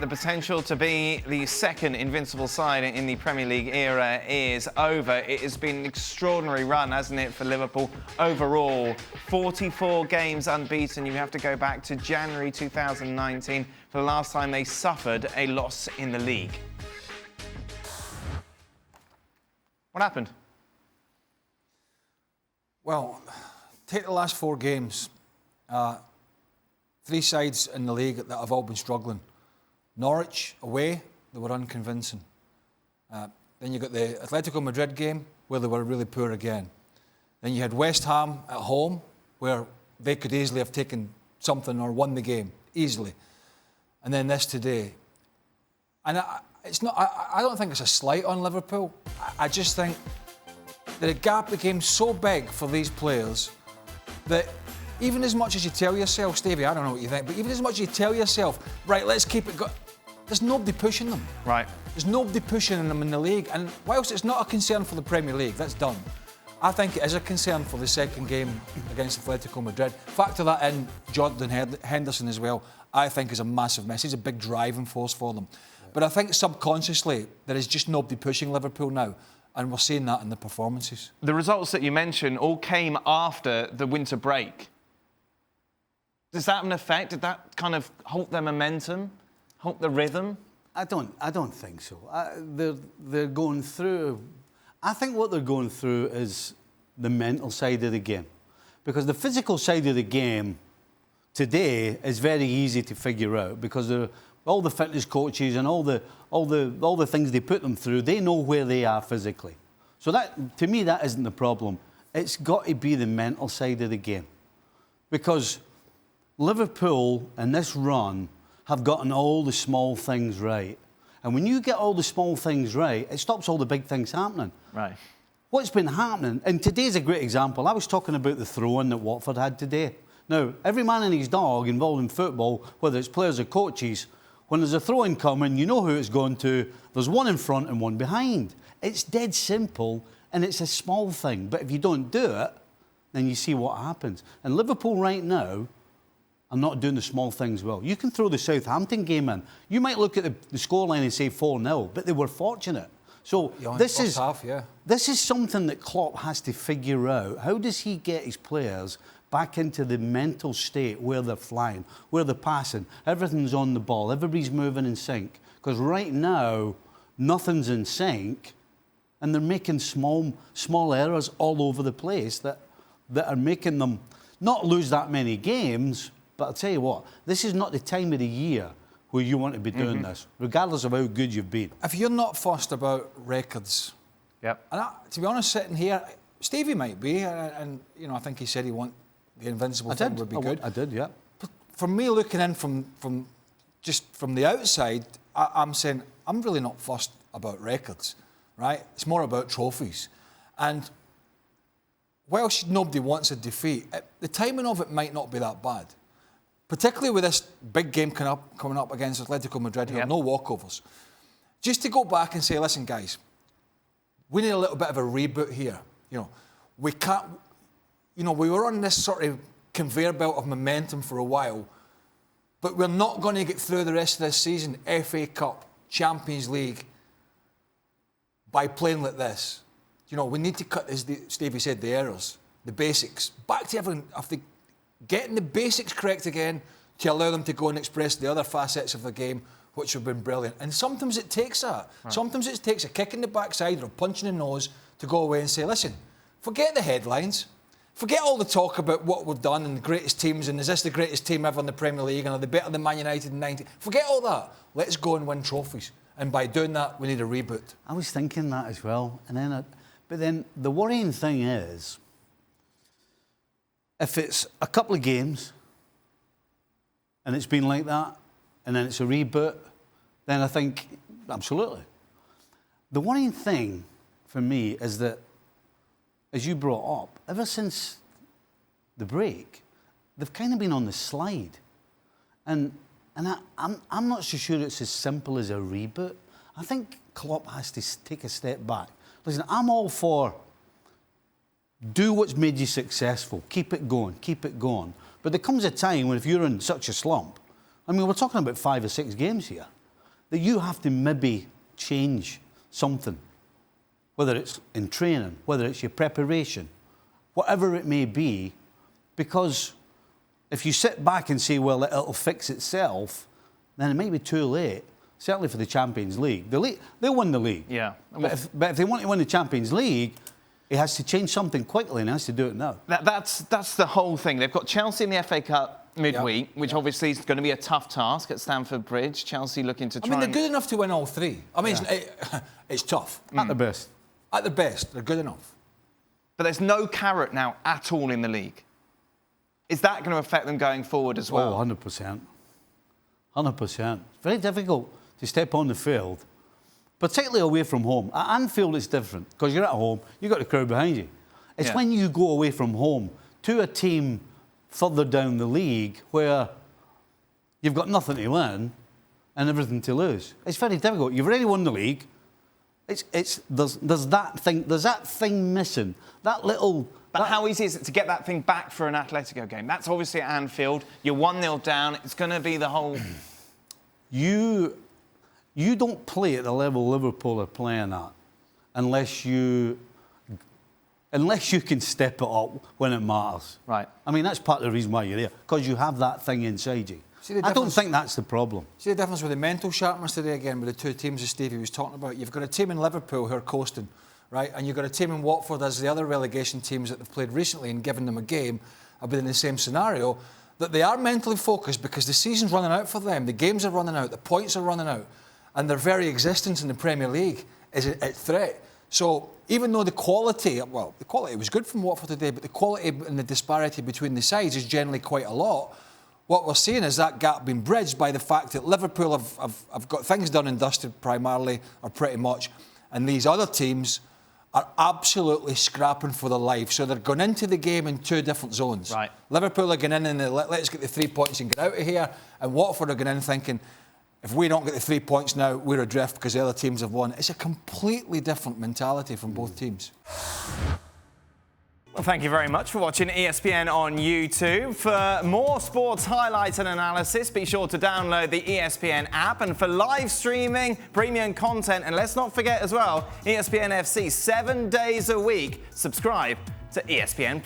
The potential to be the second invincible side in the Premier League era is over. It has been an extraordinary run, hasn't it, for Liverpool overall. 44 games unbeaten. You have to go back to January 2019 for the last time they suffered a loss in the league. What happened? Well, take the last 4 games. 3 sides in the league that have all been struggling. Norwich, away, they were unconvincing. Then you got the Atletico Madrid game, where they were really poor again. Then you had West Ham at home, where they could easily have taken something or won the game, easily. And then this today. And I don't think it's a slight on Liverpool. I just think that the gap became so big for these players that even as much as you tell yourself, Stevie, I don't know what you think, but even as much as you tell yourself, right, let's keep it going, there's nobody pushing them. Right. There's nobody pushing them in the league. And whilst it's not a concern for the Premier League, that's done, I think it is a concern for the second game against Atletico Madrid. Factor that in, Jordan Henderson as well, I think is a massive miss. He's a big driving force for them. But I think subconsciously, there is just nobody pushing Liverpool now. And we're seeing that in the performances. The results that you mentioned all came after the winter break. Does that have an effect? Did that kind of halt their momentum, halt the rhythm? I don't think so. They're going through. I think what they're going through is the mental side of the game, because the physical side of the game today is very easy to figure out because all the fitness coaches and all the things they put them through, they know where they are physically. So that, to me, that isn't the problem. It's got to be the mental side of the game, because Liverpool in this run have gotten all the small things right. And when you get all the small things right, it stops all the big things happening. Right. What's been happening, and today's a great example. I was talking about the throw-in that Watford had today. Now, every man and his dog involved in football, whether it's players or coaches, when there's a throw-in coming, you know who it's going to. There's one in front and one behind. It's dead simple, and it's a small thing. But if you don't do it, then you see what happens. And Liverpool right now are not doing the small things well. You can throw the Southampton game in. You might look at the scoreline and say 4-0, but they were fortunate. So this is something that Klopp has to figure out. How does he get his players back into the mental state where they're flying, where they're passing, everything's on the ball, everybody's moving in sync? Because right now, nothing's in sync, and they're making small errors all over the place that are making them not lose that many games. But I'll tell you what, this is not the time of the year where you want to be doing this, regardless of how good you've been. If you're not fussed about records, yep. And to be honest, sitting here, Stevie might be, and you know, I think he said he want the invincible thing would be good. I did, yeah. But for me, looking in from the outside, I'm saying I'm really not fussed about records, right? It's more about trophies, and whilst nobody wants a defeat, the timing of it might not be that bad. Particularly with this big game coming up against Atletico Madrid, here, no walkovers. Just to go back and say, listen, guys, we need a little bit of a reboot here. You know, we can't. You know, we were on this sort of conveyor belt of momentum for a while, but we're not going to get through the rest of this season, FA Cup, Champions League, by playing like this. You know, we need to cut, as Stevie said, the errors, the basics, back to everything. Getting the basics correct again to allow them to go and express the other facets of the game, which have been brilliant. And sometimes it takes that. Right. Sometimes it takes a kick in the backside or a punch in the nose to go away and say, listen, forget the headlines. Forget all the talk about what we've done and the greatest teams and is this the greatest team ever in the Premier League and are they better than Man United in 90? Forget all that. Let's go and win trophies. And by doing that, we need a reboot. I was thinking that as well. But then the worrying thing is, if it's a couple of games and it's been like that and then it's a reboot, then I think, absolutely. The worrying thing for me is that, as you brought up, ever since the break, they've kind of been on the slide. And I'm not so sure it's as simple as a reboot. I think Klopp has to take a step back. Listen, I'm all for do what's made you successful. Keep it going, keep it going. But there comes a time when if you're in such a slump, I mean, we're talking about 5 or 6 games here. that you have to maybe change something, whether it's in training, whether it's your preparation, whatever it may be, because if you sit back and say, well, it'll fix itself, then it may be too late, certainly for the Champions League. They'll win the league. Yeah. But if they want to win the Champions League, he has to change something quickly and he has to do it now. That's the whole thing. They've got Chelsea in the FA Cup midweek, which obviously is going to be a tough task at Stamford Bridge. Chelsea looking to try. I mean, they're good enough to win all three. I mean, it's tough. At the best. At the best, they're good enough. But there's no carrot now at all in the league. Is that going to affect them going forward as well? Oh, 100%. 100%. It's very difficult to step on the field, particularly away from home. At Anfield, it's different because you're at home, you've got the crowd behind you. It's when you go away from home to a team further down the league where you've got nothing to win and everything to lose. It's very difficult. You've already won the league. There's that thing missing. That little. But how easy is it to get that thing back for an Atletico game? That's obviously at Anfield. You're 1-0 down. It's going to be the whole. You don't play at the level Liverpool are playing at unless you can step it up when it matters. Right. I mean, that's part of the reason why you're there, because you have that thing inside you. I don't think that's the problem. See the difference with the mental sharpness today again with the two teams that Stevie was talking about? You've got a team in Liverpool who are coasting, right? And you've got a team in Watford as the other relegation teams that they've played recently and given them a game have been in the same scenario, that they are mentally focused because the season's running out for them, the games are running out, the points are running out, and their very existence in the Premier League is at threat. So even though the quality was good from Watford today, but the quality and the disparity between the sides is generally quite a lot, what we're seeing is that gap being bridged by the fact that Liverpool have got things done and dusted primarily, or pretty much, and these other teams are absolutely scrapping for their life. So they're going into the game in two different zones. Right. Liverpool are going in and let's get the 3 points and get out of here, and Watford are going in thinking, if we don't get the 3 points now, we're adrift because the other teams have won. It's a completely different mentality from both teams. Well, thank you very much for watching ESPN on YouTube. For more sports highlights and analysis, be sure to download the ESPN app. And for live streaming, premium content, and let's not forget as well, ESPN FC 7 days a week. Subscribe to ESPN+.